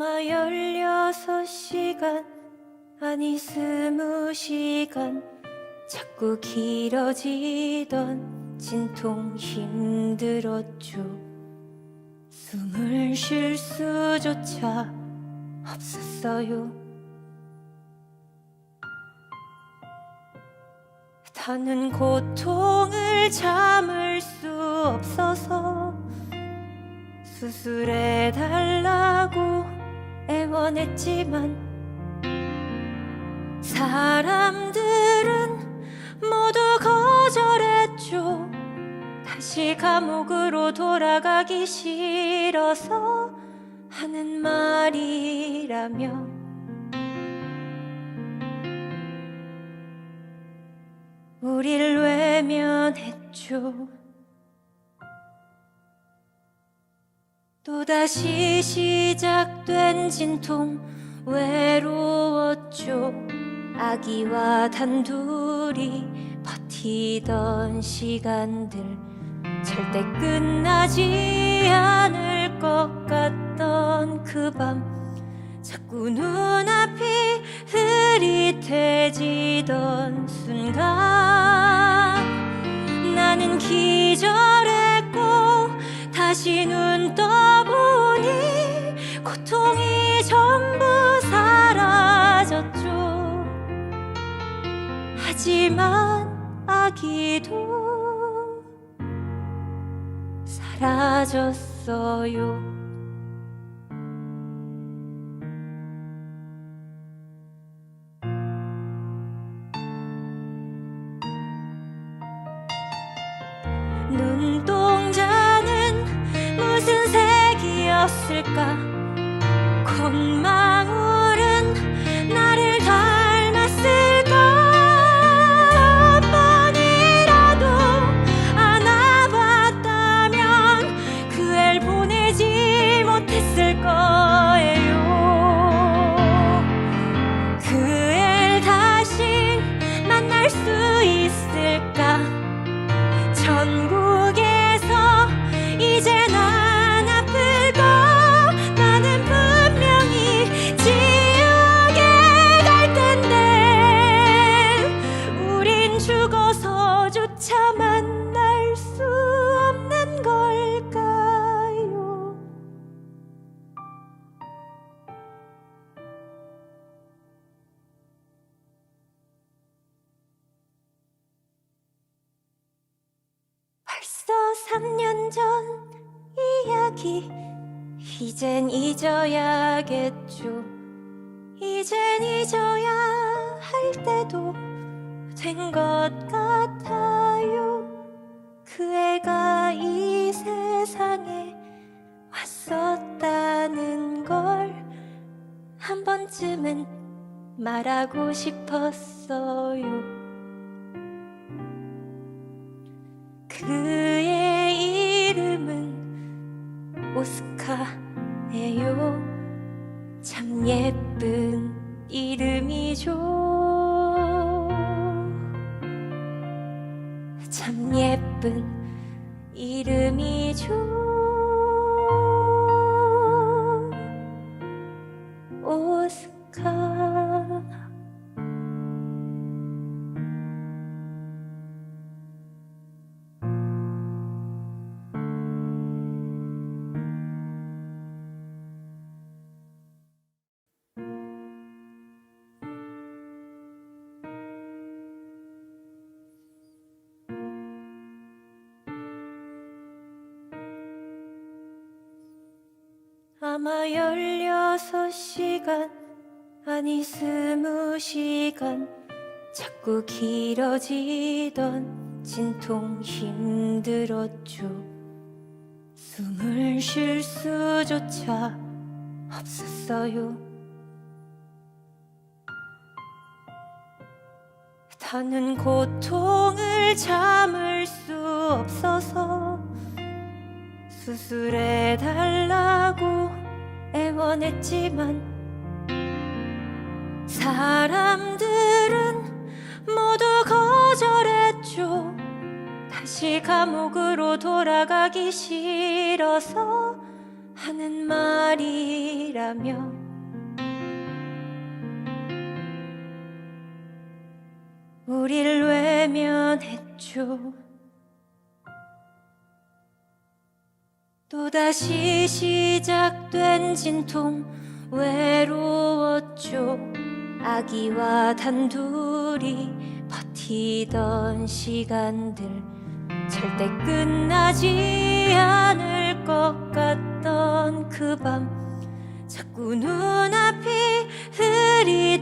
아마 16시간 아니 20시간 자꾸 길어지던 진통 힘들었죠. 숨을 쉴 수조차 없었어요. 더는 고통을 참을 수 없어서 수술해달라고 애원했지만 사람들은 모두 거절했죠. 다시 감옥으로 돌아가기 싫어서 하는 말이라며 우릴 외면했죠. 또다시 시작된 진통 외로웠죠. 아기와 단둘이 버티던 시간들 절대 끝나지 않을 것 같던 그 밤 자꾸 눈앞이 흐릿해지던 순간 나는 기절했고 다시 눈 떠보니 고통이 전부 사라졌죠. 하지만 아기도 사라졌어요. 눈동자는 무슨 색이었을까? 콧망울은 나를 닮았을까? 한 번이라도 안아봤다면 그 애를 보내지 못했을 거예요. 그 애를 다시 만날 수 있을까? 천국에서 이제 난 아플까? 나는 분명히 지옥에 갈 텐데 우린 죽어서조차 만날 수 없는 걸까요? 벌써 3년 전 이야기 이젠 잊어야겠죠. 이젠 잊어야 할 때도 된 것 같아요. 그 애가 이 세상에 왔었다는 걸 한 번쯤은 말하고 싶었어요. 그의 이름은 오스카예요. 참 예쁜 이름이죠. 참 예쁜 이름이죠. 오스카. 아마 16시간 아니 20시간 자꾸 길어지던 진통 힘들었죠. 숨을 쉴 수조차 없었어요. 더는 고통을 참을 수 없어서 수술해달라고 애원했지만 사람들은 모두 거절했죠. 다시 감옥으로 돌아가기 싫어서 하는 하는 말이라며 우릴 외면했죠. 또다시 시작된 진통 외로웠죠. 아기와 단둘이 버티던 시간들 절대 끝나지 않을 것 같던 그 밤 자꾸 눈앞이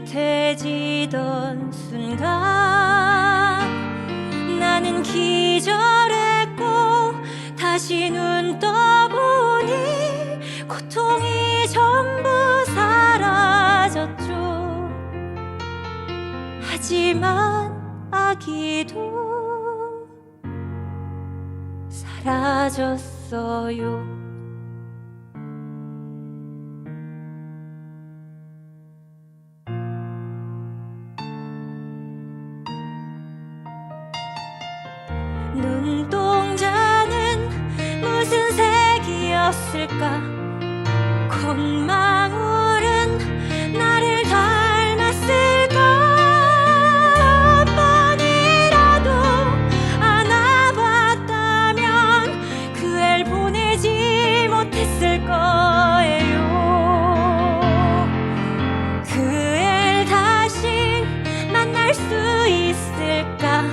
흐릿해지던 순간 나는 기절했고 다시 눈 떠보니 고통이 전부 사라졌죠. 하지만 아기도 사라졌어요. 눈동자는 무슨 색이었을까? 콧망울은 나를 닮았을까? 한 번이라도 안아봤다면 그 애를 보내지 못했을 거예요. 그 애를 다시 만날 수 있을까?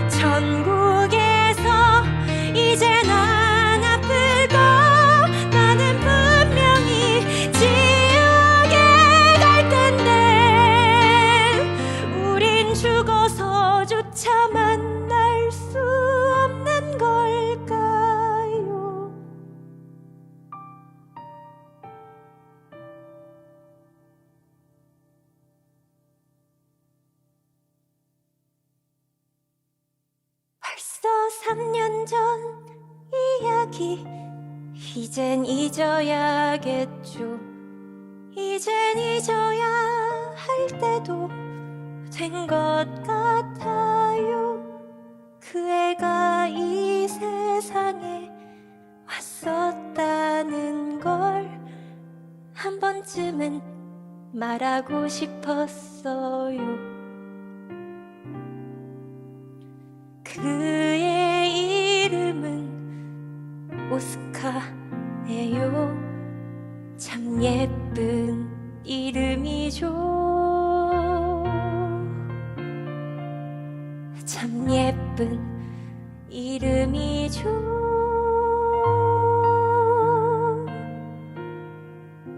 전국에서 이제 난 아플까? 나는 분명히 지옥에 갈 텐데 우린 죽어서조차 만날 수 없는 걸까요? 벌써 3년 전 이야기 이젠 잊어야겠죠. 이젠 잊어야 할 때도 된 것 같아요. 그 애가 이 세상에 왔었다는 걸 한 번쯤은 말하고 싶었어요. 그의 이름은 오스카예요. 참 예쁜 이름이죠. 참 예쁜 이름이죠.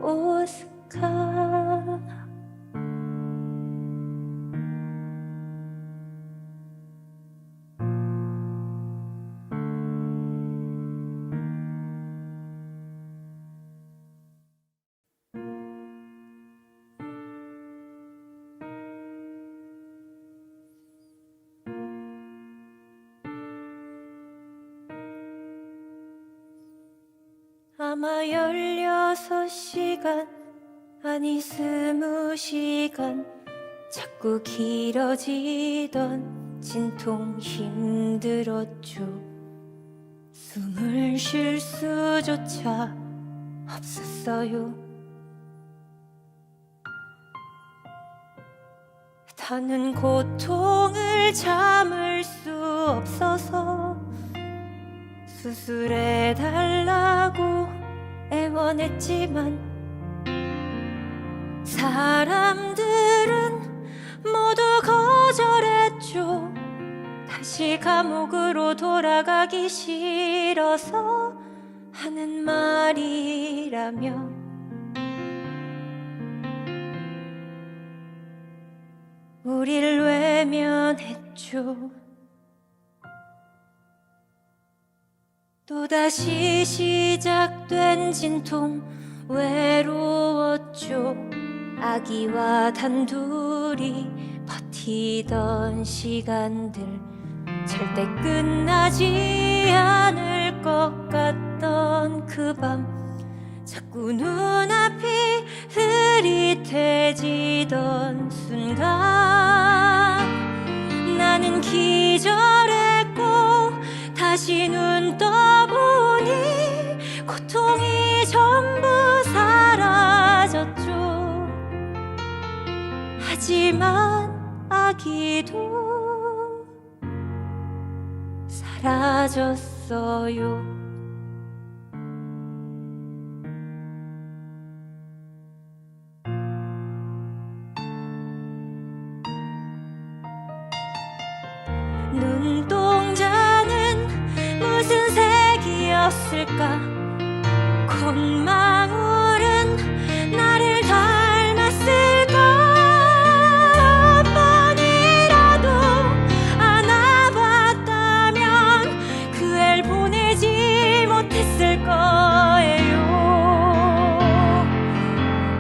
오스카. 아마 16시간 아니 20시간 자꾸 길어지던 진통 힘들었죠. 숨을 쉴 수조차 없었어요. 더는 고통을 참을 수 없어서 수술해달라고 애원했지만 사람들은 모두 거절했죠. 다시 감옥으로 돌아가기 싫어서 하는 말이라며 우릴 외면했죠. 또다시 시작된 진통 외로웠죠. 아기와 단둘이 버티던 시간들 절대 끝나지 않을 것 같던 그 밤 자꾸 눈앞이 흐릿해지던 순간 나는 기절했고 다시 눈 떠보니 고통이 전부 사라졌죠. 하지만 아기도 사라졌어요. 눈동자는 무슨 색이었을까? 콧망울은 나를 닮았을까? 한 번이라도 안아봤다면 그 애를 보내지 못했을 거예요.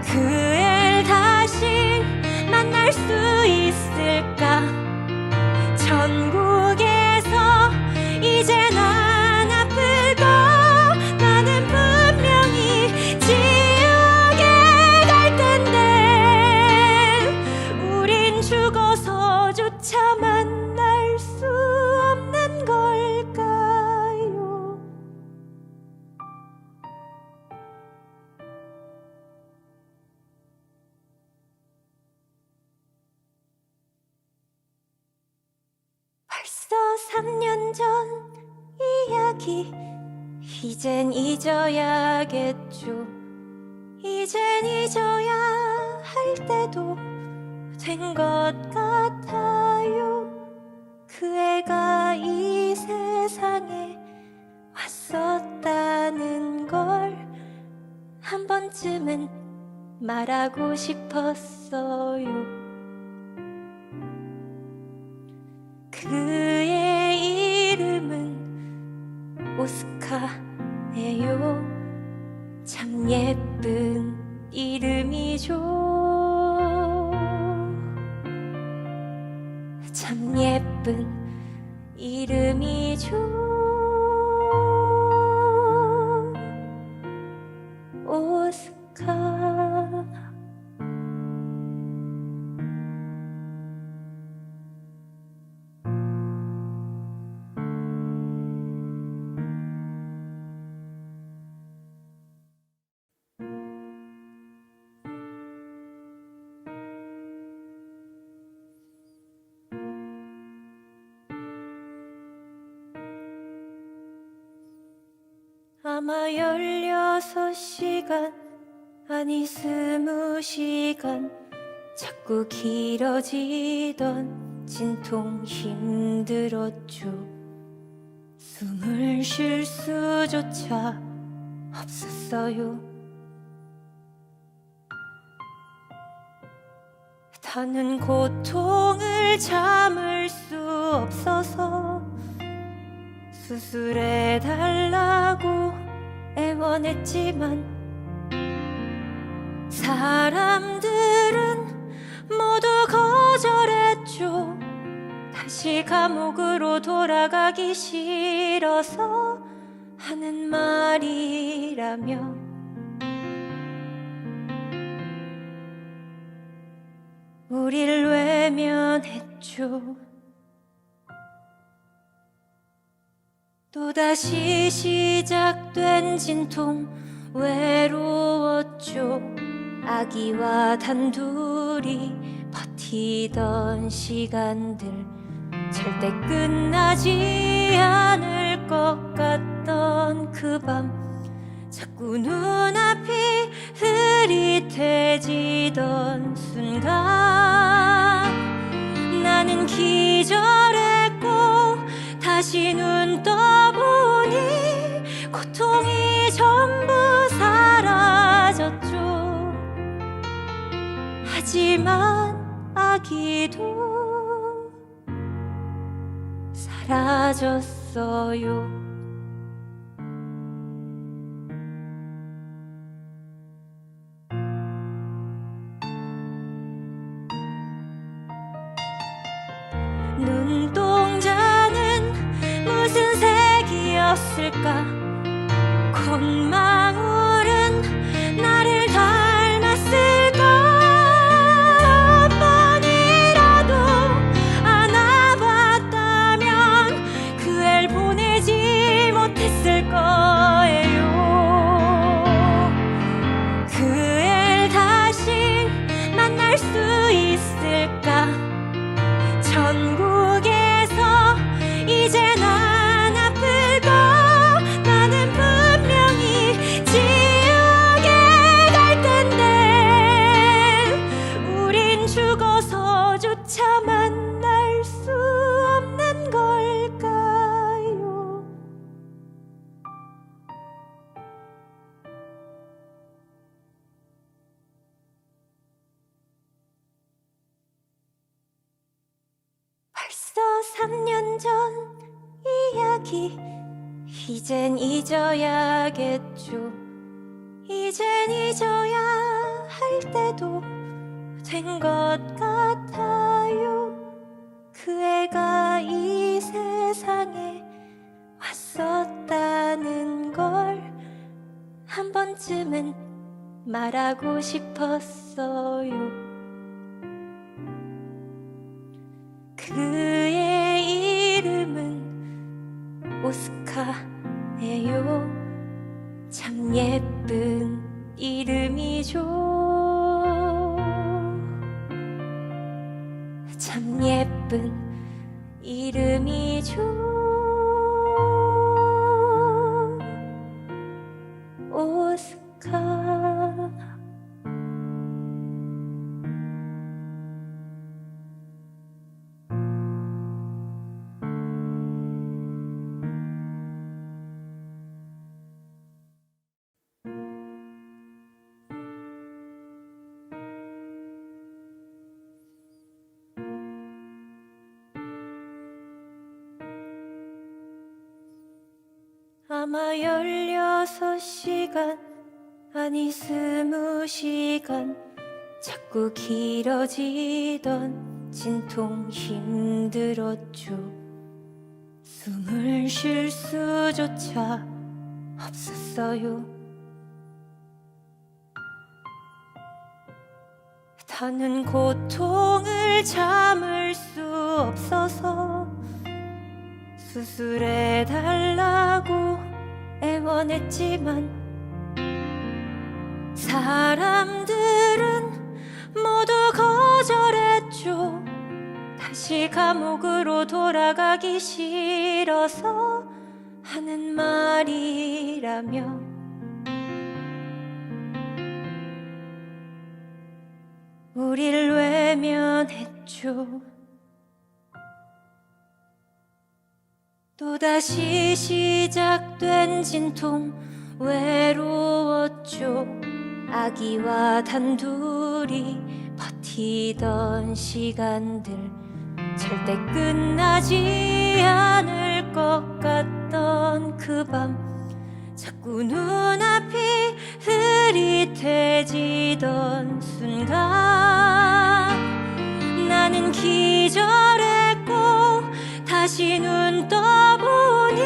그 애를 다시 만날 수 있을까? 전국에서 이젠 안 아플까? 나는 분명히 지옥에 갈 텐데 우린 죽어서조차 만날 수 없는 걸까요? 벌써 3년 전 이야기 이젠 잊어야겠죠. 이젠 잊어야 할 때도 된 것 같아요. 그 애가 이 세상에 왔었다는 걸 한 번쯤은 말하고 싶었어요. 그의 이름은 오스카예요. 참 예쁜 이름이죠. 참 예쁜 이름이죠. 오스카. 아마 16시간 아니 20시간 자꾸 길어지던 진통 힘들었죠. 숨을 쉴 수조차 없었어요. 더는 고통을 참을 수 없어서 수술해달라고 애원했지만 사람들은 모두 거절했죠. 다시 감옥으로 돌아가기 싫어서 하는 말이라며. 우릴 외면했죠. 또다시 시작된 진통 외로웠죠. 아기와 단둘이 버티던 시간들 절대 끝나지 않을 것 같던 그 밤 자꾸 눈앞이 흐릿해지던 순간 나는 기절했고 다시 눈 떠보니 고통이 전부 사라졌죠. 하지만 아기도 사라졌어요. 눈동자는 무슨 색이었을까? 콧망울은 나를 닮았을까? 한 번이라도 안아봤다면 그 애를 보내지 못했을 거예요. 만날 수 있을까? 전국에서 이제 난 아플까? 나는 분명히 지옥에 갈 텐데 우린 죽어서조차 만날 수 없는 걸까요? 벌써 3년 전 이야기 이젠 잊어야겠죠. 이젠 잊어야 할 때도 된 것 같아요. 그 애가 이 세상에 왔었다는 걸 한 번쯤은 말하고 싶었어요. 그의 이름은 오스카예요. 참 예쁜 이름이죠. 참 예쁜 이름이죠. 오스카. 아마 16시간 아니 20시간 자꾸 길어지던 진통 힘들었죠. 숨을 쉴 수조차 없었어요. 더는 고통을 참을 수 없어서 수술해달라고 애원했지만 사람들은 모두 거절했죠. 다시 감옥으로 돌아가기 싫어서 하는 말이라며. 우릴 외면했죠. 또다시 시작된 진통 외로웠죠. 아기와 단둘이 버티던 시간들 절대 끝나지 않을 것 같던 그 밤 자꾸 눈앞이 흐릿해지던 순간 나는 기절했고 다시 눈 떠보니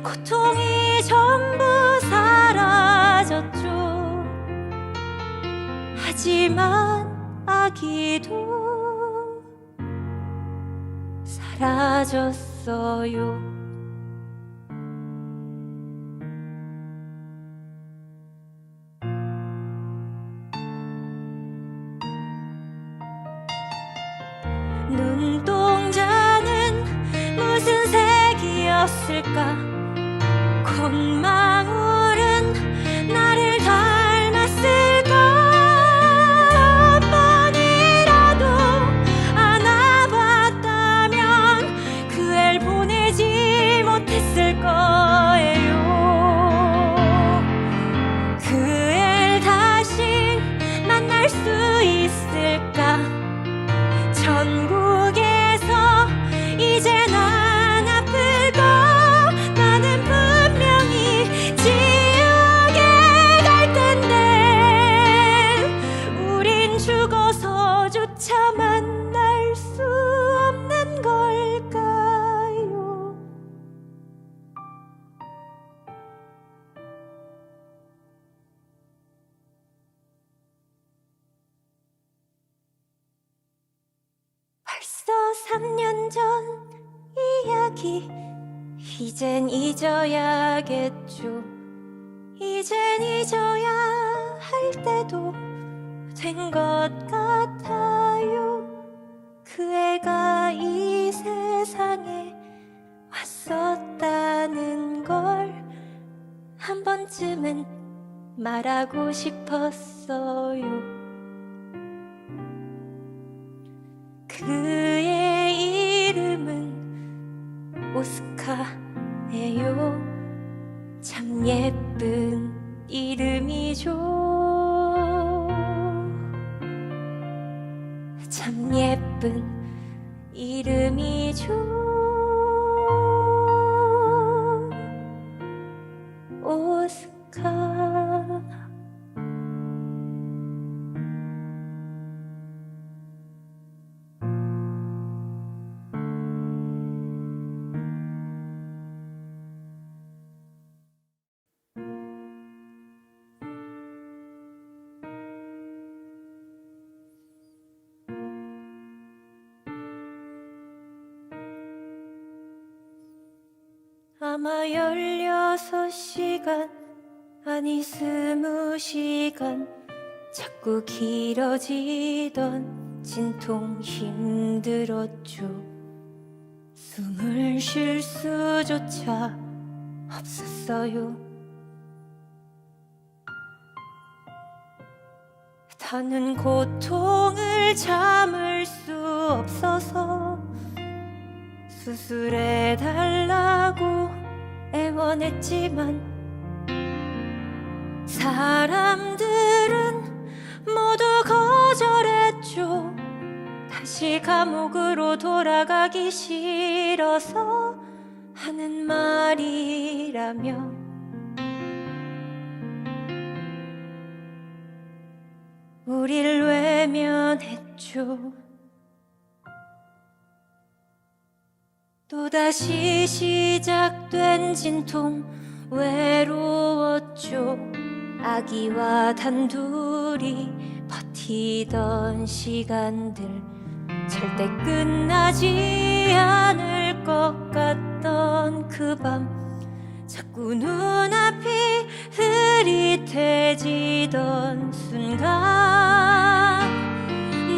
고통이 전부 사라졌죠. 하지만 아기도 사라졌어요. 눈동자는 무슨 색이었을까? 콧망울은 나를 닮았을까? 한 번이라도 안아봤다면 그 애를 보내지 못했을 거예요. 그 애를 다시 만날 수 있을까? 전국에서 이제 난 아플까? 나는 분명히 지옥에 갈 텐데 우린 죽어서조차 만날 수 없는 걸까요? 벌써 3년 전 이야기 이젠 잊어야겠죠. 이젠 잊어야 할 때도 된 것 같아. 번쯤은 말하고 싶었어요. 그의 이름은 오스카예요. 참 예쁜 이름이죠. 참 예쁜 이름이죠. 오스카. 아마 16시간 아니 20시간 자꾸 길어지던 진통 힘들었죠. 숨을 쉴 수조차 없었어요. 더는 고통을 참을 수 없어서 수술해달라고 애원했지만 사람들은 모두 거절했죠. 다시 감옥으로 돌아가기 싫어서 하는 말이라며. 우릴 외면했죠. 또다시 시작된 진통 외로웠죠. 아기와 단둘이 버티던 시간들 절대 끝나지 않을 것 같던 그 밤 자꾸 눈앞이 흐릿해지던 순간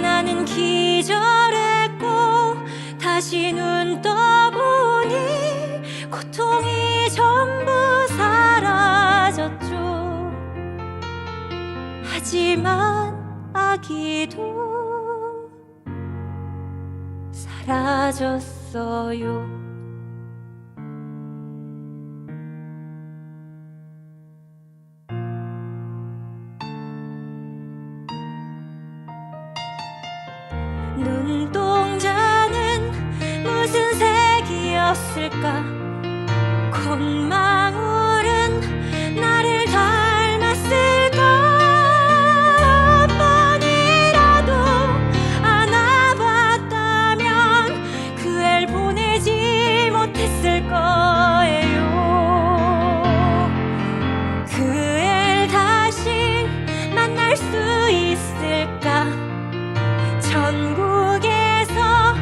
나는 기절했고 다시 눈 떠보니 고통이 전부 사라졌죠. 하지만 아기도 사라졌어요. 눈동자는 무슨 색이었을까? 콧망울은 나를 닮았을까? 한 번이라도 안아봤다면 그 애를 보내지 못했을 거예요. 그 애를 다시 만날 수 있을까? 천국에서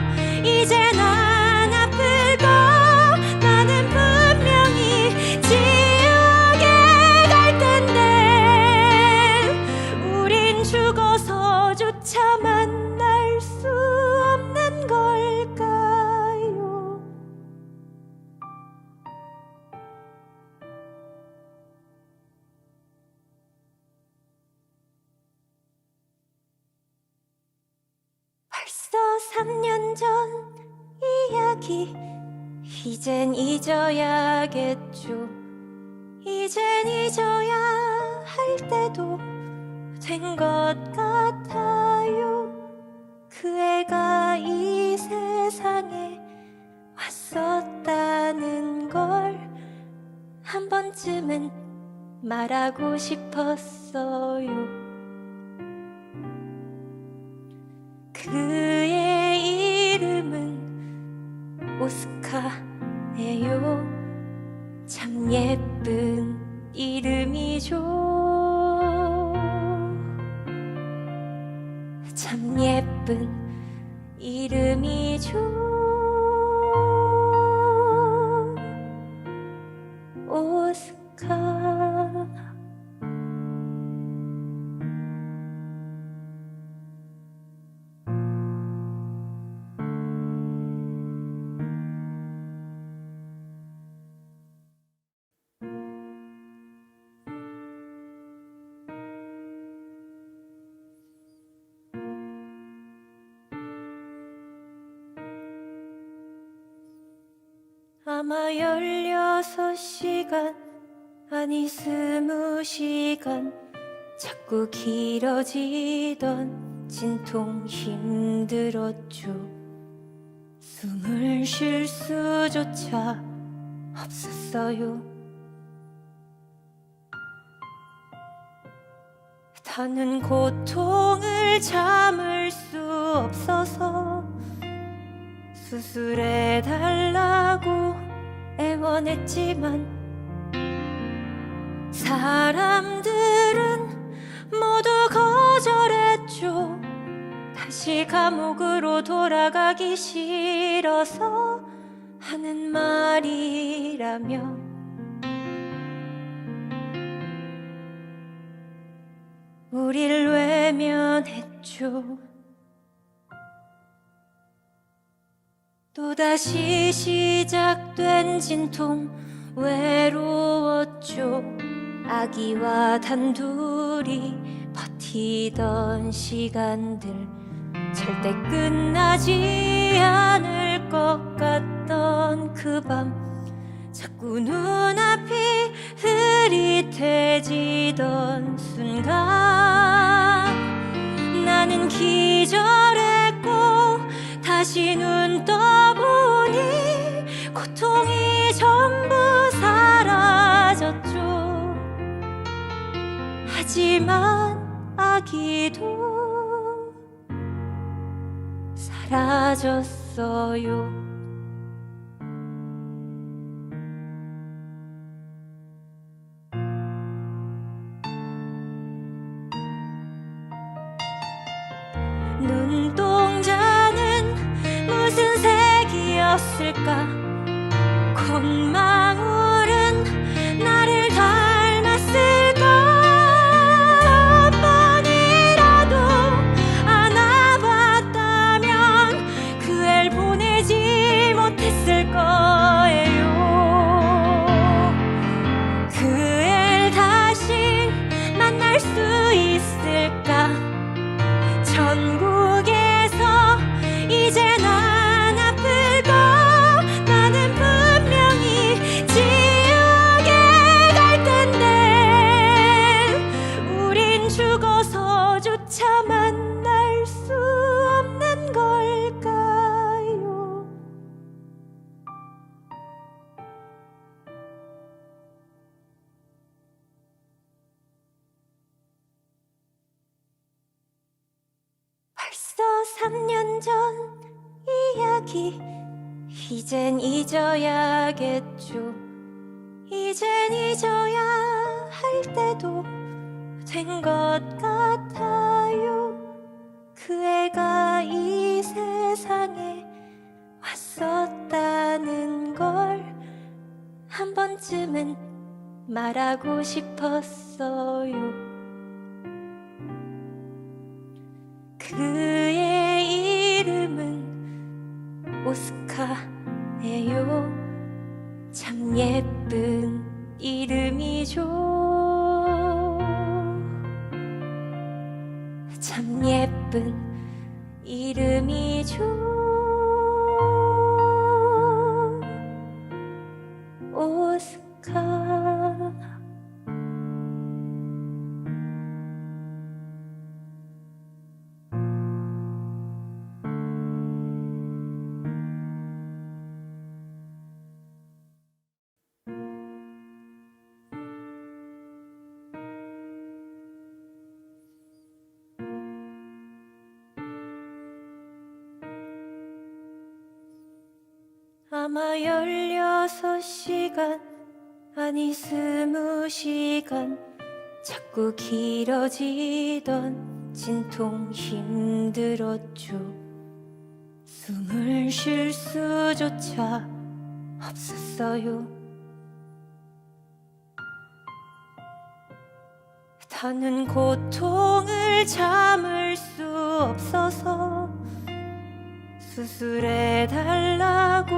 이제 난 아플까? 나는 분명히 지옥에 갈 텐데 우린 죽어서조차 만날 수 없는 걸까요? 벌써 3년 전 이야기 이젠 잊어야겠죠. 이젠 잊어야 할 때도 된 것 같아요. 그 애가 이 세상에 왔었다는 걸 한 번쯤은 말하고 싶었어요. 그의 이름은 오스카예요. 참 예쁜 이름이죠. 참 예쁜 이름이죠. 오스카. 아마 16시간 아니 20시간 자꾸 길어지던 진통 힘들었죠. 숨을 쉴 수조차 없었어요. 더는 고통을 참을 수 없어서 수술해달라고 애원했지만 사람들은 모두 거절했죠. 다시 감옥으로 돌아가기 싫어서 하는 말이라며 우릴 외면했죠. 또다시 시작된 진통 외로웠죠. 아기와 단둘이 버티던 시간들 절대 끝나지 않을 것 같던 그 밤 자꾸 눈앞이 흐릿해지던 순간 나는 기절했고 다시 눈 떠보니 고통이 전부 사라졌죠. 하지만 아기도 사라졌어요. 눈동자는 무슨 색이었을까? 콧망울은 나를 닮았을까? 한 번이라도 안아봤다면 그 애를 보내지 못했을 거예요. 그 애를 다시 만날 수 있을까? 천국에서 이젠 안 아플까? 나는 분명히 지옥에 갈 텐데 우린 죽어서조차 만날 수 없는 걸까요? 벌써 3년 전 이야기 이젠 잊어야겠죠. 이젠 잊어야 할 때도 된 것 같아요. 그 애가 이 세상에 왔었다는 걸 한 번쯤은 말하고 싶었어요. 그의 이름은 오스카예요. 참 예쁜 이름이죠. 참 예쁜 이름이죠. 오스카. 아마 16시간 아니 20시간 자꾸 길어지던 진통 힘들었죠. 숨을 쉴 수조차 없었어요. 더는 고통을 참을 수 없어서 수술해달라고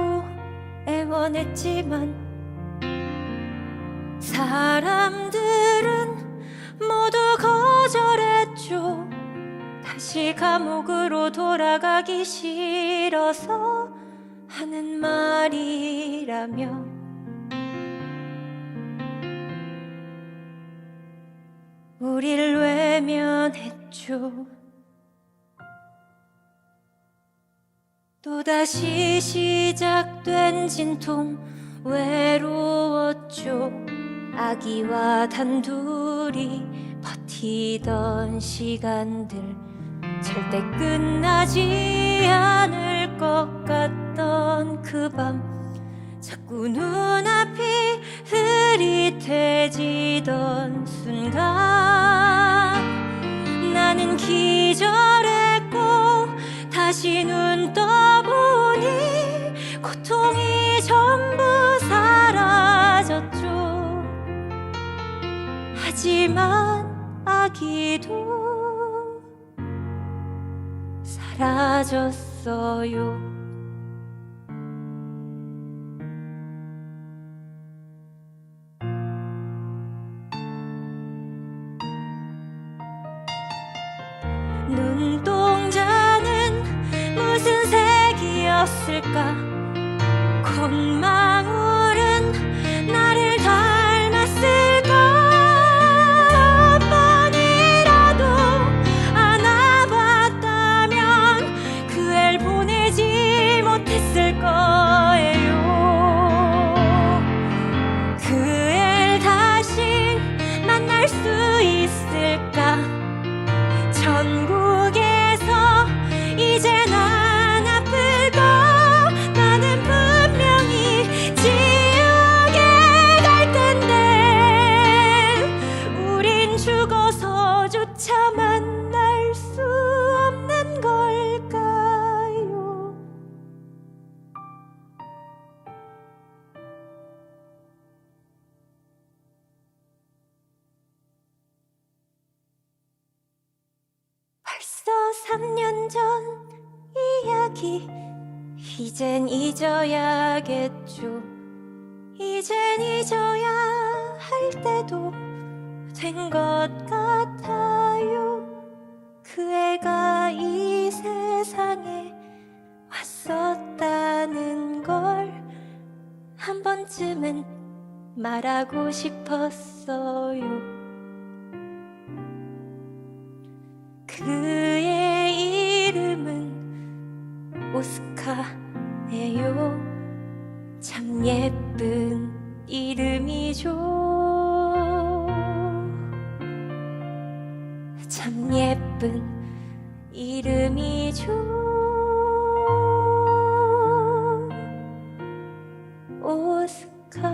애원했지만 사람들은 모두 거절했죠. 다시 감옥으로 돌아가기 싫어서 하는 말이라며 우릴 외면했죠. 또다시 시작된 진통 외로웠죠. 아기와 단둘이 버티던 시간들 절대 끝나지 않을 것 같던 그 밤 자꾸 눈앞이 흐릿해지던 순간 나는 기절했고 다시 눈 떠보니 고통이 전부 사라졌죠. 하지만 아기도 사라졌어요. 눈동자는 무슨 색이었을까? 콧망울은 나를 닮았을까? 한 번이라도 안아봤다면 그 애를 보내지 못했을 거예요. 그 애를 다시 만날 수 있을까? 전국에서 이제 난 아플까? 나는 분명히 지옥에 갈 텐데 우린 죽어서조차 만날 수 없는 걸까요? 벌써 3년 전 이야기 이젠 잊어야겠죠. 이젠 잊어야 할 때도 된 것 같아요. 그 애가 이 세상에 왔었다는 걸 한 번쯤은 말하고 싶었어요. 그의 이름은 오스카예요. 참 예쁜 이름이죠. 참 예쁜 이름이죠. 오스카.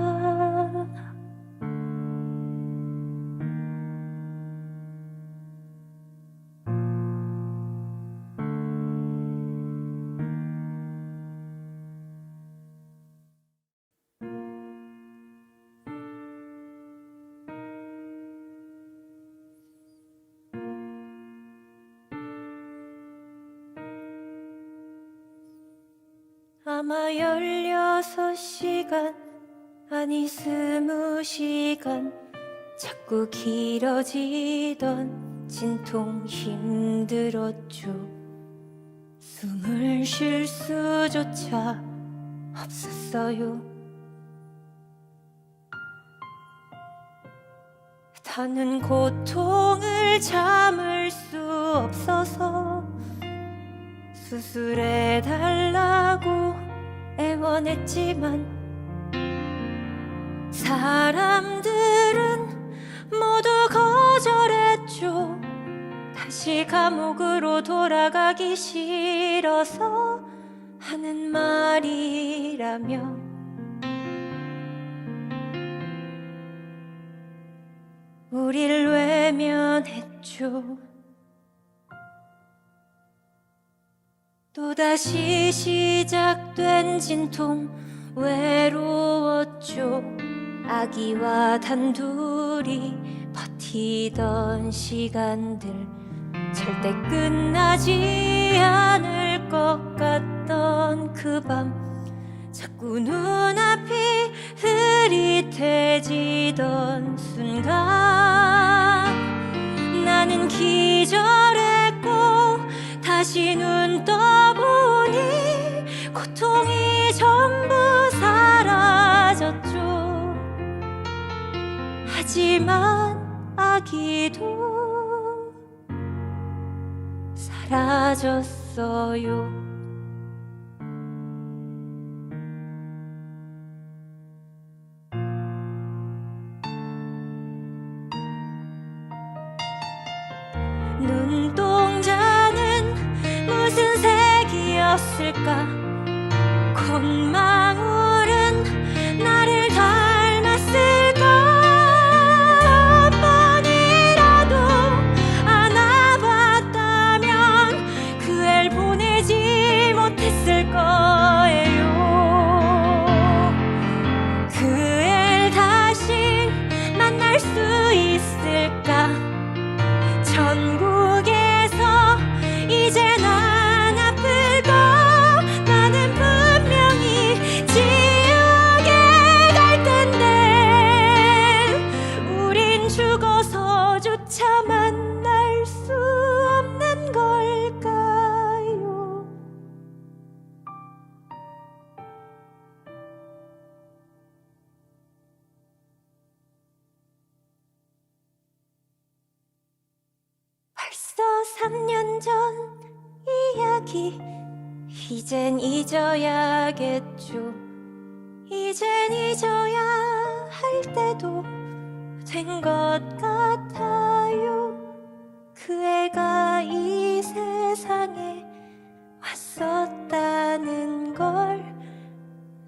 아마 16시간 아니 20시간 자꾸 길어지던 진통 힘들었죠. 숨을 쉴 수조차 없었어요. 더는 고통을 참을 수 없어서 수술해달라고 애원했지만 사람들은 모두 거절했죠. 다시 감옥으로 돌아가기 싫어서 하는 말이라며 우릴 외면했죠. 또다시 시작된 진통 외로웠죠. 아기와 단둘이 버티던 시간들 절대 끝나지 않을 것 같던 그 밤 자꾸 눈앞이 흐릿해지던 순간 나는 기절했고 다시 눈 떠보니 고통이 하지만 아기도 사라졌어요. 눈동자는 무슨 색이었을까? 콧망울은 나를 닮았을까? 한 번이라도 안아봤다면 그 애를 보내지 못했을 거예요. 그 애를 다시 만날 수 있을까? 천국에서 이젠 안 아플까? 나는 분명히 지옥에 갈 텐데 우린 죽어서조차 만날 수 없는 걸까요? 벌써 3년 전 이야기 이젠 잊어야겠죠. 이젠 잊어야 할 때도 된 것 같아요. 그 애가 이 세상에 왔었다는 걸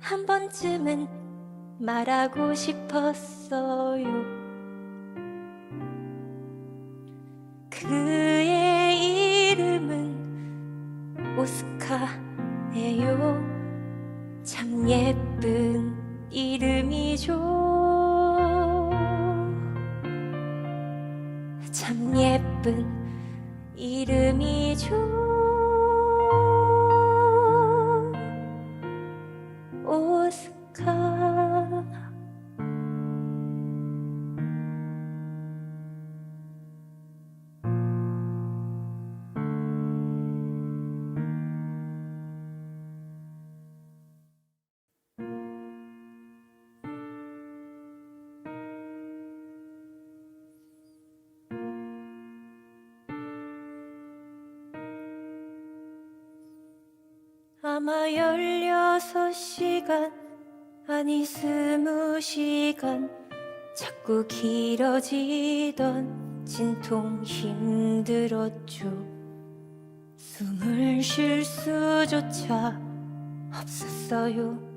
한 번쯤은 말하고 싶었어요. 그의 이름은 오스카예요. 참 예쁜 이름이죠. 참 예쁜 이름이죠. 오스카. 아마 16시간 아니 20시간 자꾸 길어지던 진통 힘들었죠. 숨을 쉴 수조차 없었어요.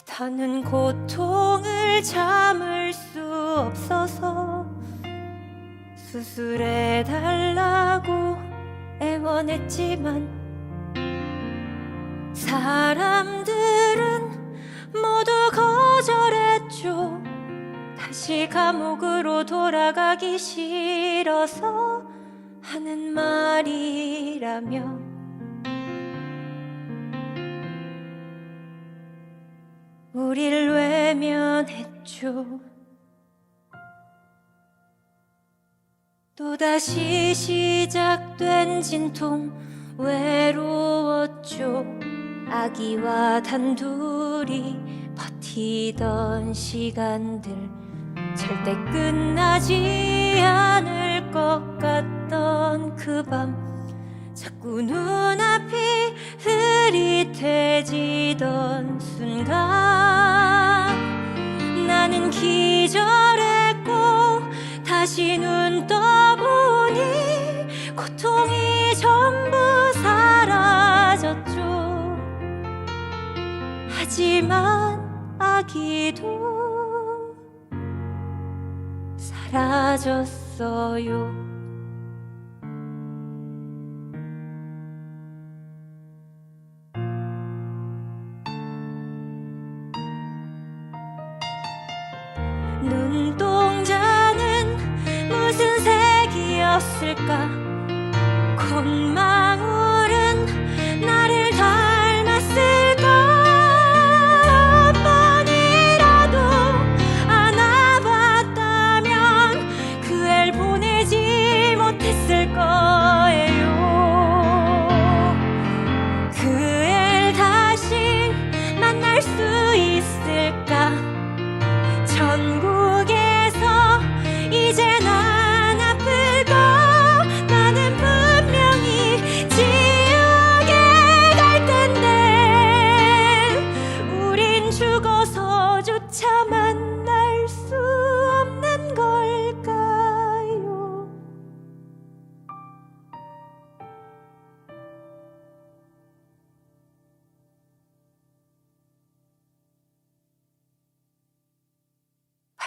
더는 고통을 참을 수 없어서 수술해달라고 애원했지만 사람들은 모두 거절했죠. 다시 감옥으로 돌아가기 싫어서 하는 말이라며. 우릴 외면했죠. 또다시 시작된 진통 외로웠죠. 아기와 단둘이 버티던 시간들 절대 끝나지 않을 것 같던 그 밤 자꾸 눈앞이 흐릿해지던 순간 나는 기절했고 다시 눈 떠보니 고통이 전부 사라졌죠. 하지만 아기도 사라졌어요. 눈동자는 무슨 색이었을까? 콧망울은 나를 닮았을까? 한 번이라도 안아봤다면 그 애를 보내지 못했을 거예요. 그 애를 다시 만날 수 있을까?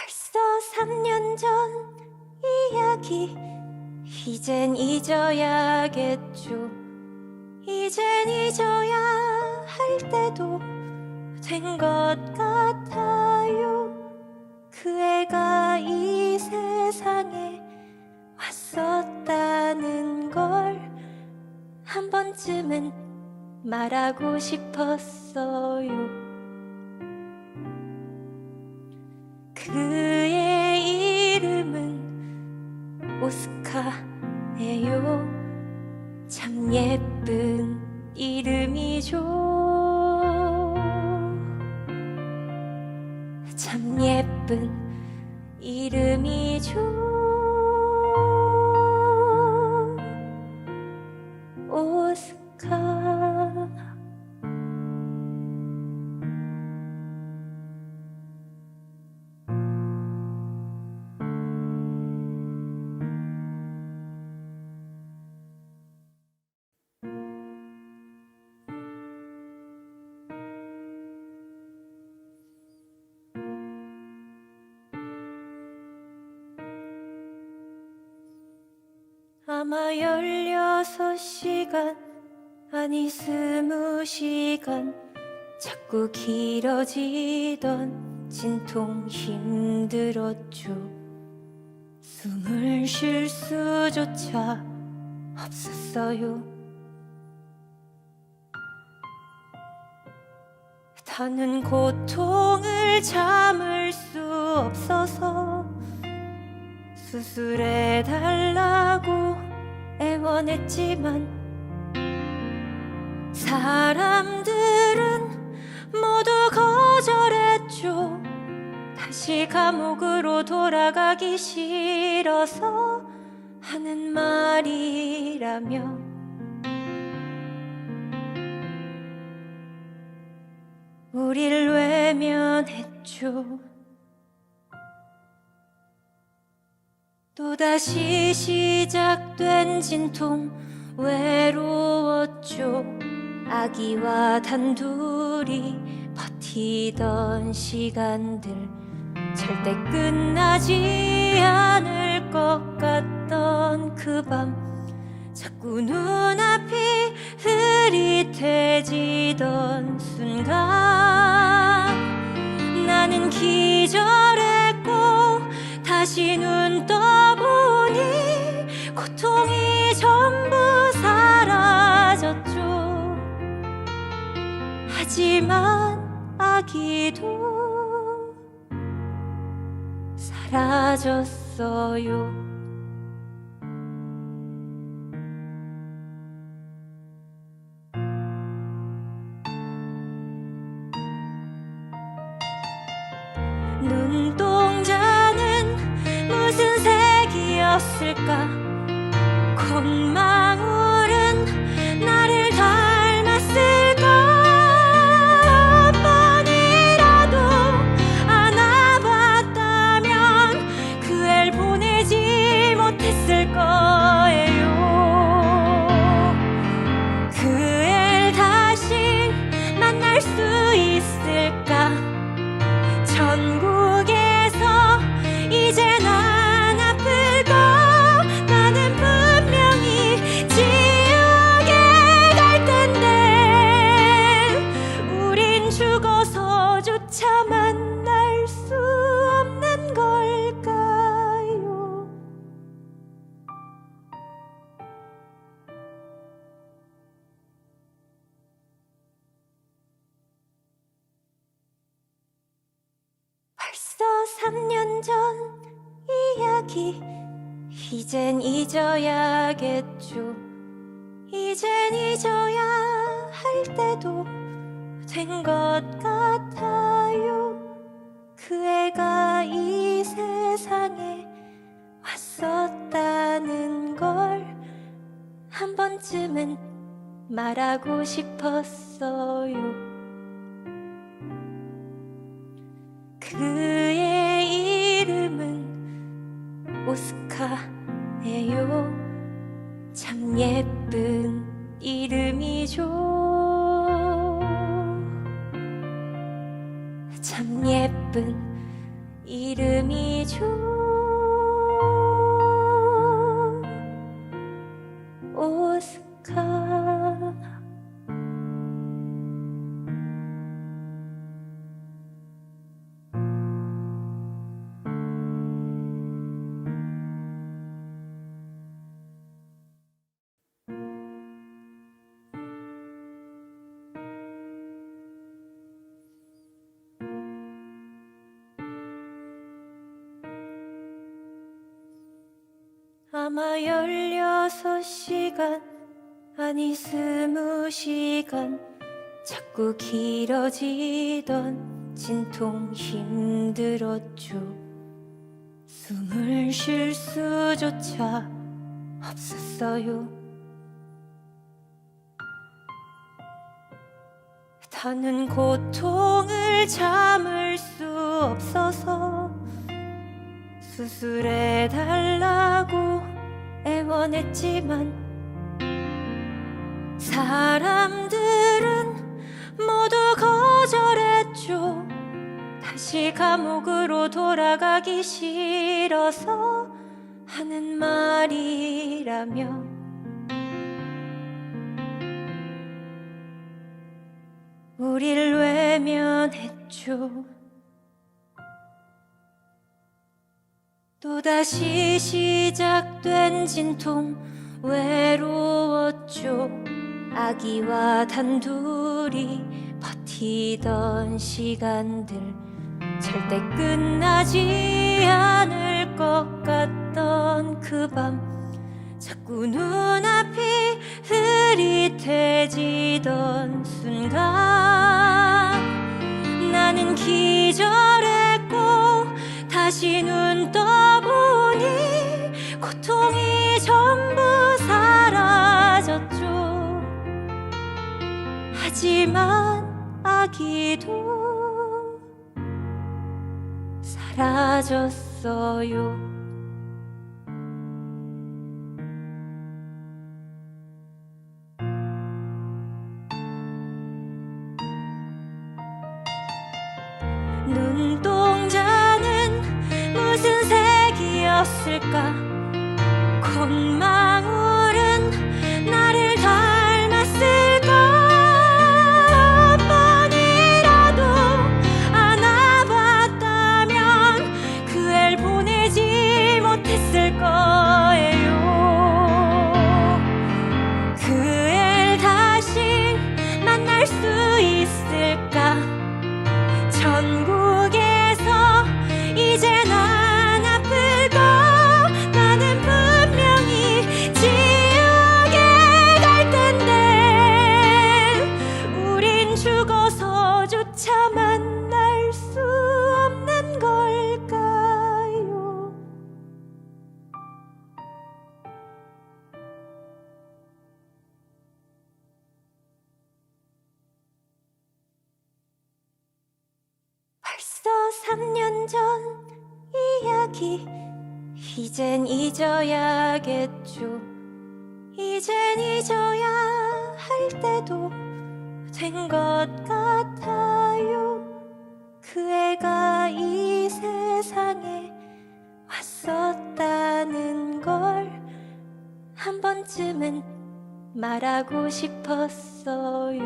벌써 3년 전 이야기, 이젠 잊어야겠죠. 이젠 잊어야 할 때도 된 것 같아요. 그 애가 이 세상에 왔었다는 걸 한 번쯤은 말하고 싶었어요. 그의 이름은 오스카예요. 참 예쁜 이름이죠. 참 예쁜 이름이죠. 오스카. 아마 16시간 아니 20시간 자꾸 길어지던 진통 힘들었죠. 숨을 쉴 수조차 없었어요. 더는 고통을 참을 수 없어서 수술해달라고 애원했지만 사람들은 모두 거절했죠. 다시 감옥으로 돌아가기 싫어서 하는 말이라며. 우릴 외면했죠. 또다시 시작된 진통, 외로웠죠. 아기와 단둘이 버티던 시간들 절대 끝나지 않을 것 같던 그 밤, 자꾸 눈앞이 흐릿해지던 순간 나는 기절했고 다시 눈 떠보니 고통이 전부 사라졌죠. 하지만 아기도 사라졌어요. 눈동자는 무슨 색이었을까? 콧망울은 나를 닮았을까? 한 번이라도 안아봤다면 그 애를 보내지 못했을 거예요. 그 애를 다시 만날 수 있을까? 전국에서 이젠 안 아플까? 나는 분명히 지옥에 갈 텐데 우린 죽어서조차 만날 수 없는 걸까요? 벌써 3년 전 이야기, 이젠 잊어야겠죠. 이젠 잊어야 할 때도 된 것 같아요. 그 애가 이 세상에 왔었다는 걸 한 번쯤은 말하고 싶었어요. 그의 이름은 오스카예요. 참 예쁜 이름이죠. 참 예쁜 이름이죠. 오스카. 아마 16시간 아니 20시간 자꾸 길어지던 진통 힘들었죠. 숨을 쉴 수조차 없었어요. 더는 고통을 참을 수 없어서 수술해달라고 애원했지만 사람들은 모두 거절했죠. 다시 감옥으로 돌아가기 싫어서 하는 말이라며. 우릴 외면했죠. 또다시 시작된 진통 외로웠죠. 아기와 단둘이 버티던 시간들 절대 끝나지 않을 것 같던 그 밤 자꾸 눈앞이 흐릿해지던 순간 나는 기절했고 다시 눈 떠보니 고통이 전부 사라졌죠. 하지만 아기도 사라졌어요. 눈동자는 무슨 색이었을까? 콧망울은 나를 닮았을까? 한 번이라도 안아봤다면 그 애를 보내지 못했을 거예요. 그 애를 다시 만날 수 있을까? 천국에서 이제 난 아플까? 나는 분명히 지옥에 갈 텐데 우린 죽어서조차 만날 수 없는 걸까요? 벌써 3년 전 이야기 이젠 잊어야겠죠. 이젠 잊어야 할 때도 된 것 같아요. 그 애가 이 세상에 왔었다는 걸 한 번쯤은 말하고 싶었어요.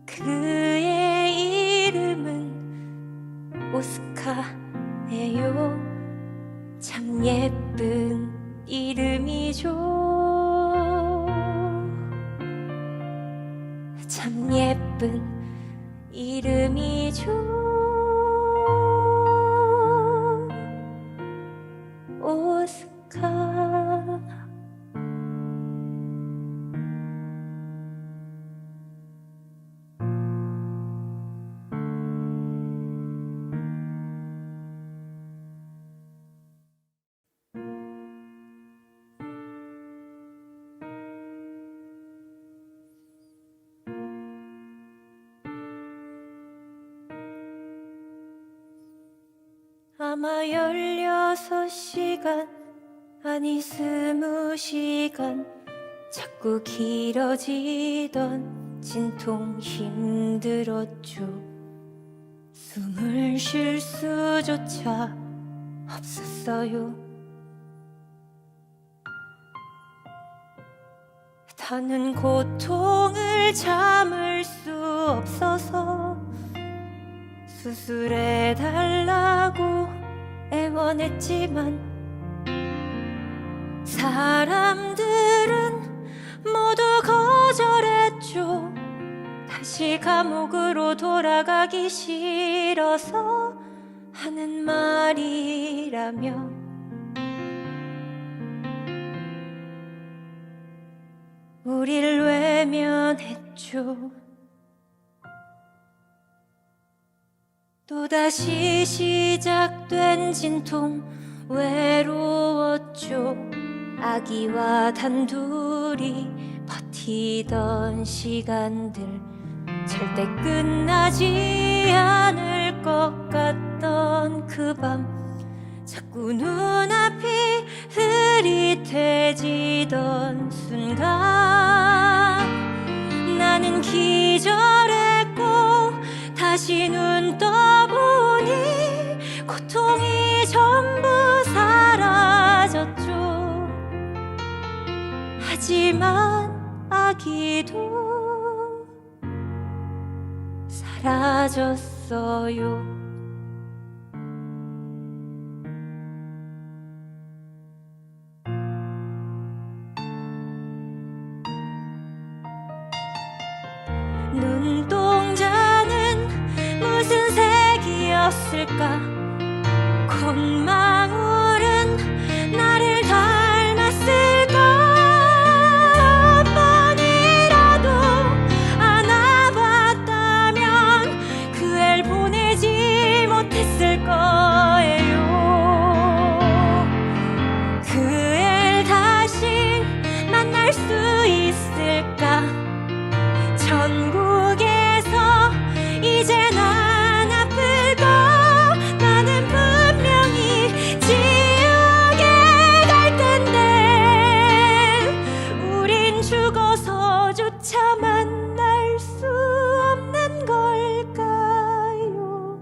그의 이름은 오스카예요. 참 예쁜 이름이죠. 참 예쁜 이름이죠. 오스카. 아마 16시간 아니 20시간 자꾸 길어지던 진통 힘들었죠. 숨을 쉴 수조차 없었어요. 더는 고통을 참을 수 없어서 수술해달라고 애원했지만 사람들은 모두 거절했죠. 다시 감옥으로 돌아가기 싫어서 하는 말이라며 우릴 외면했죠. 또다시 시작된 진통 외로웠죠. 아기와 단둘이 버티던 시간들 절대 끝나지 않을 것 같던 그 밤 자꾸 눈앞이 흐릿해지던 순간 나는 기절했고 다시 눈 떠보니 고통이 전부 사라졌죠. 하지만 아기도 사라졌어요. 눈동자는 무슨 색이었을까? 콧망울은 나를 닮았을까? 한 번이라도 안아봤다면 그 애를 보내지 못했을 거예요. 그 애를 다시 만날 수 있을까? 천국에서 이젠 안 아플까? 나는 분명히 지옥에 갈 텐데 우린 죽어서조차 만날 수 없는 걸까요?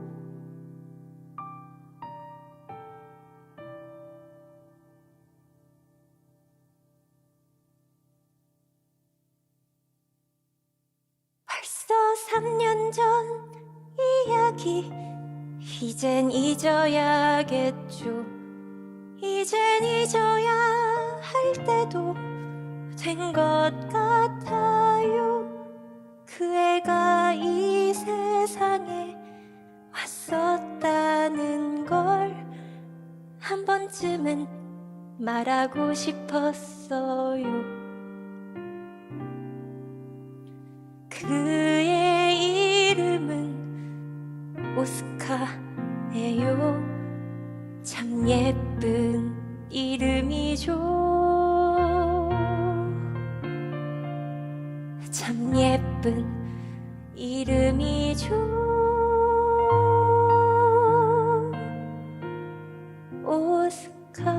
벌써 3년 전 이야기 이젠 잊어야겠죠. 이젠 잊어야 할 때도 된 것 같아요. 그 애가 이 세상에 왔었다는 걸 한 번쯤은 말하고 싶었어요. 그의 이름은 오스카예요. 참 예쁜 이름이죠. 참 예쁜 이름이죠. 오스카.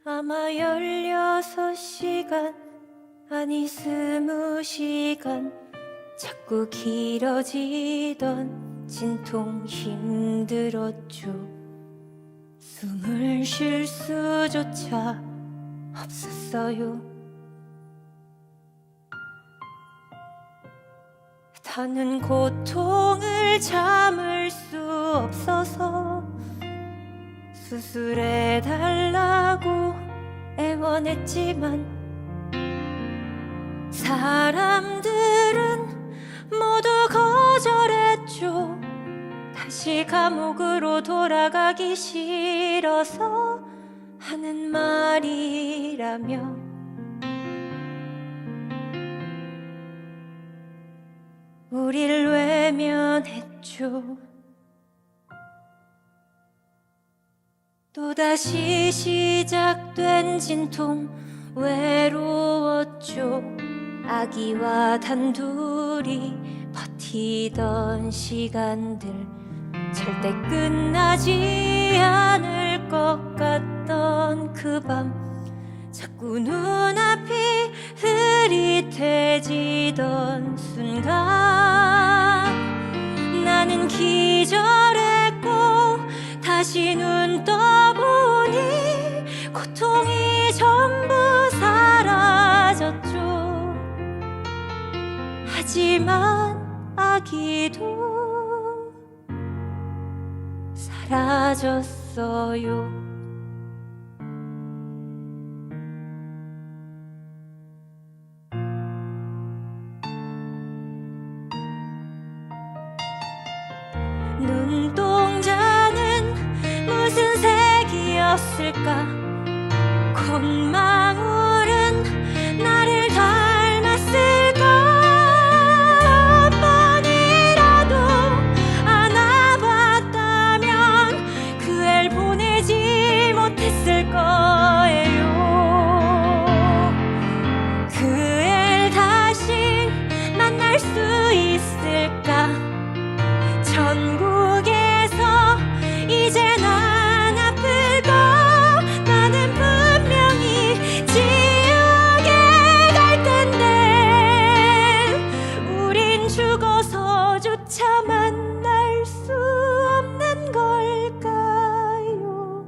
아마 16시간 아니 20시간 자꾸 길어지던 진통 힘들었죠. 숨을 쉴 수조차 없었어요. 더는 고통을 참을 수 없어서 수술해달라고 애원했지만 사람들은 모두 거절했죠. 다시 감옥으로 돌아가기 싫어서 하는 말이라며 우릴 외면했죠. 또다시 또다시 시작된 진통 외로웠죠. 아기와 단둘이 버티던 시간들 절대 끝나지 않을 것 같던 그 밤, 자꾸 눈앞이 흐릿해지던 순간 나는 기절했고 다시 눈 떠보니 고통이 전부 사라졌죠. 하지만 아기도 사라졌어요. 눈동자는 무슨 색이었을까? 콧망울은 나를 닮았을까? 한 번이라도 안아봤다면 그 애를 보내지 못했을 거예요. 그 애를 다시 만날 수 있을까? 전국에서 이제 난 아플까? 나는 분명히 지옥에 갈 텐데 우린 죽어서조차 만날 수 없는 걸까요?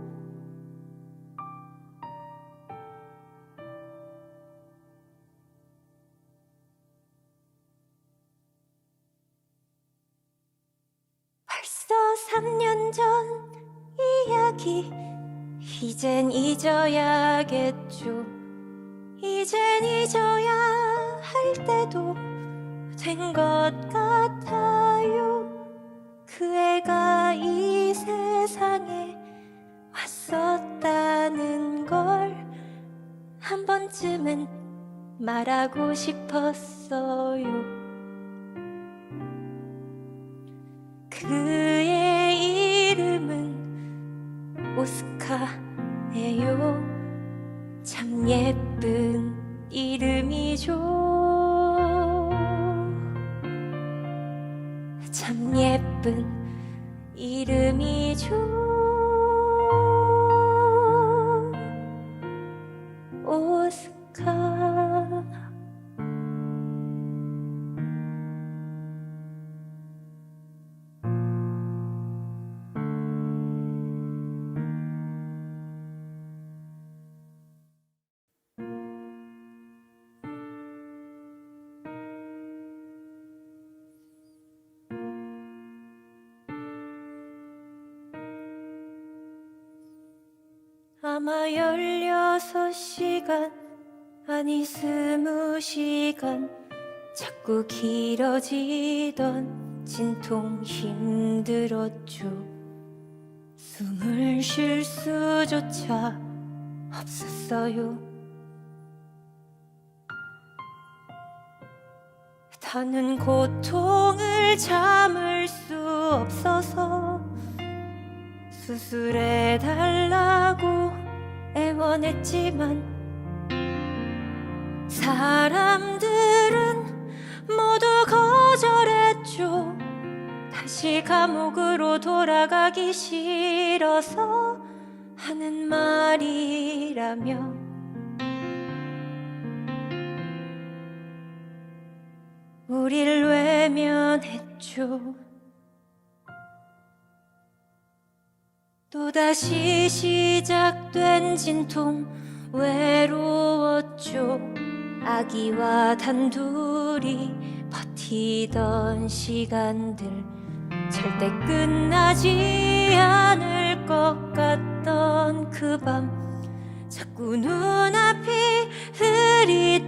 벌써 3년 전 이야기, 이젠 잊어야겠죠. 이젠 잊어야 할 때도 된 것 같아요. 그 애가 이 세상에 왔었다는 걸 한 번쯤은 말하고 싶었어요. 그의 이름은 오스카예요. 참 예쁜 이름이죠. 참 예쁜 이름이죠. 오스카. 아마 16시간 아니 20시간 자꾸 길어지던 진통 힘들었죠. 숨을 쉴 수조차 없었어요. 더는 고통을 참을 수 없어서 수술해달라고 애원했지만 사람들은 모두 거절했죠. 다시 감옥으로 돌아가기 싫어서 하는 말이라며. 우릴 외면했죠. 또다시 시작된 진통 외로웠죠. 아기와 단둘이 버티던 시간들 절대 끝나지 않을 것 같던 그 밤, 자꾸 눈앞이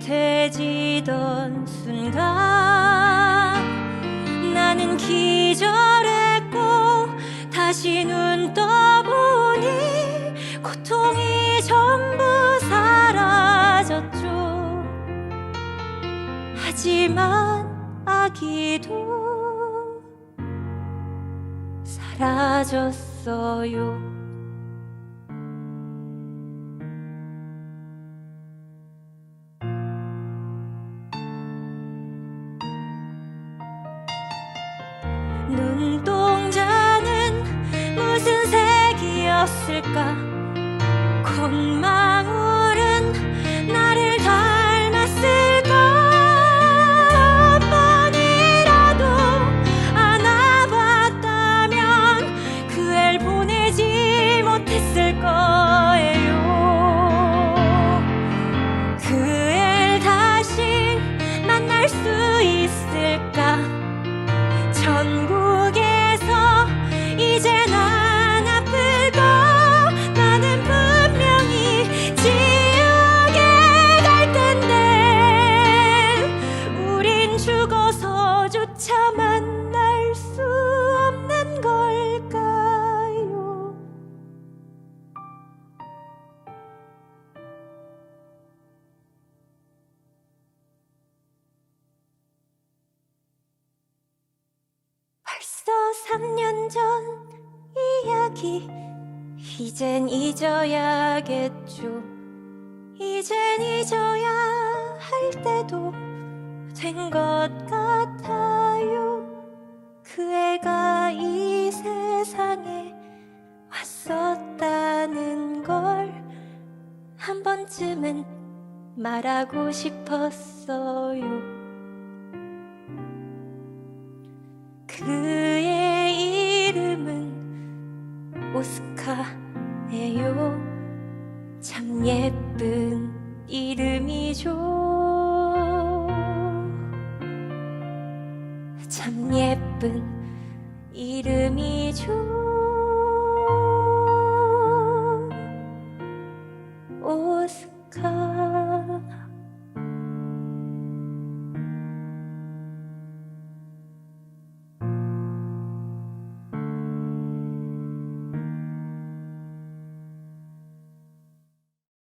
흐릿해지던 순간 나는 기절했고 다시 눈 떠보니 고통이 전부 사라졌죠. 하지만 아기도 사라졌어요. 눈동자는 무슨 색이었을까? 콧망울은 나를 닮았을까? 한 번이라도 안아봤다면 그 애를 보내지 못했을 거예요. 그 애를 다시 만날 수 있을까? 천국에서 이제 난 아플까? 나는 분명히 지옥에 갈 텐데 우린 죽어서조차 만날 수 없는 걸까요? 벌써 3년 전 이야기, 이젠 잊어야겠죠. 이젠 잊어야 할 때도 된 것 같아요. 그 애가 이 세상에 왔었다는 걸 한 번쯤은 말하고 싶었어요. 그의 이름은 오스카예요. 참 예쁜 이름이죠. 참 예쁜 이름이죠.